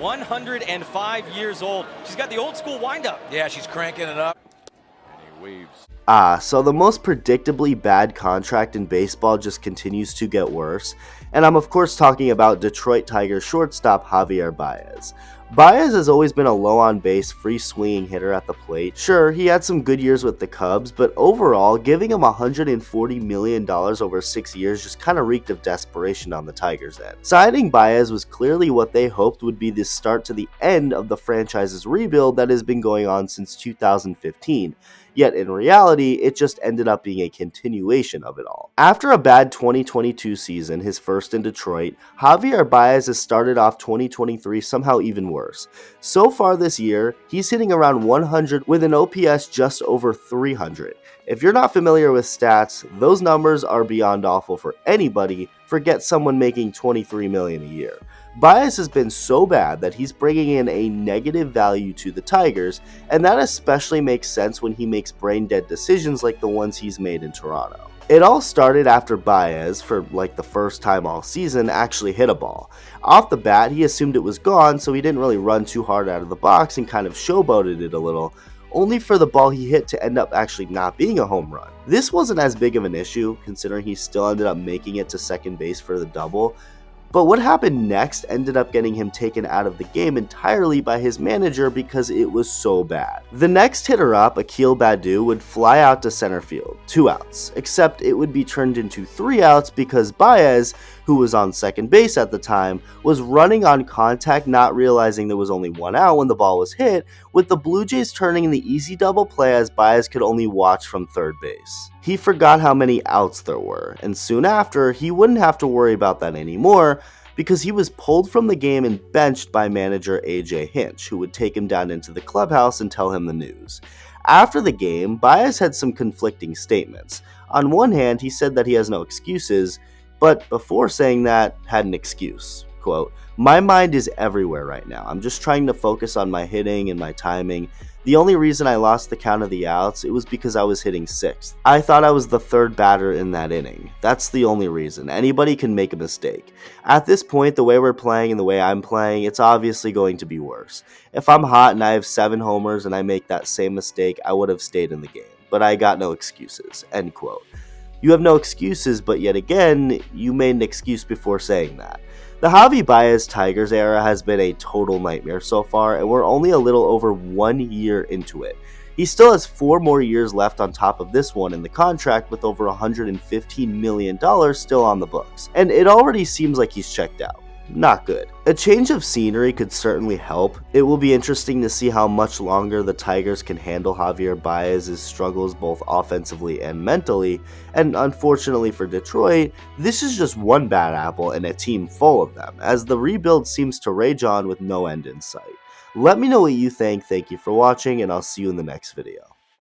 105 years old. She's got the old school windup. Yeah, she's cranking it up. And he waves. So the most predictably bad contract in baseball just continues to get worse, and I'm of course talking about Detroit Tigers shortstop Javier Baez. Baez has always been a low-on-base, free-swinging hitter at the plate. Sure, he had some good years with the Cubs, but overall, giving him $140 million over 6 years just kind of reeked of desperation on the Tigers' end. Signing Baez was clearly what they hoped would be the start to the end of the franchise's rebuild that has been going on since 2015. Yet in reality, it just ended up being a continuation of it all. After a bad 2022 season, his first in Detroit, Javier Baez has started off 2023 somehow even worse. So far this year, he's hitting around 100 with an OPS just over 300. If you're not familiar with stats, those numbers are beyond awful for anybody, forget someone making $23 million a year. Baez has been so bad that he's bringing in a negative value to the Tigers, and that especially makes sense when he makes brain-dead decisions like the ones he's made in Toronto. It all started after Baez, for like the first time all season, actually hit a ball. Off the bat, he assumed it was gone, so he didn't really run too hard out of the box and kind of showboated it a little, only for the ball he hit to end up actually not being a home run. This wasn't as big of an issue, considering he still ended up making it to second base for the double, but what happened next ended up getting him taken out of the game entirely by his manager because it was so bad. The next hitter up, Akil Baddoo, would fly out to center field, 2 outs, except it would be turned into 3 outs because Baez, who was on second base at the time, was running on contact, not realizing there was only 1 out when the ball was hit, with the Blue Jays turning the easy double play as Baez could only watch from third base. He forgot how many outs there were, and soon after, he wouldn't have to worry about that anymore because he was pulled from the game and benched by manager AJ Hinch, who would take him down into the clubhouse and tell him the news. After the game, Baez had some conflicting statements. On one hand, he said that he has no excuses, but before saying that, had an excuse. Quote, "My mind is everywhere right now. I'm just trying to focus on my hitting and my timing. The only reason I lost the count of the outs, it was because I was hitting 6th. I thought I was the 3rd batter in that inning. That's the only reason. Anybody can make a mistake. At this point, the way we're playing and the way I'm playing, it's obviously going to be worse. If I'm hot and I have 7 homers and I make that same mistake, I would have stayed in the game. But I got no excuses." End quote. You have no excuses, but yet again, you made an excuse before saying that. The Javi Baez Tigers era has been a total nightmare so far, and we're only a little over 1 year into it. He still has 4 more years left on top of this one in the contract, with over $115 million still on the books. And it already seems like he's checked out. Not good. A change of scenery could certainly help. It will be interesting to see how much longer the Tigers can handle Javier Baez's struggles both offensively and mentally, and unfortunately for Detroit, this is just one bad apple and a team full of them, as the rebuild seems to rage on with no end in sight. Let me know what you think, thank you for watching, and I'll see you in the next video.